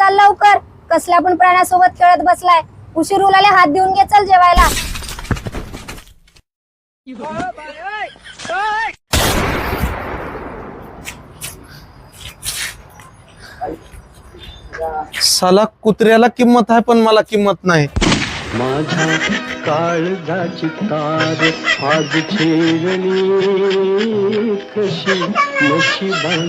चाल लवकर, कसल्या पण प्राण्यासोबत खेळत बसलाय. उशीर उलाले हात देऊन घे, चल जेवायला. साला कुत्र्याला किंमत आहे पण मला किंमत नाही. माझ्या काळजाची तार आज छेडली कशी नशिबाने.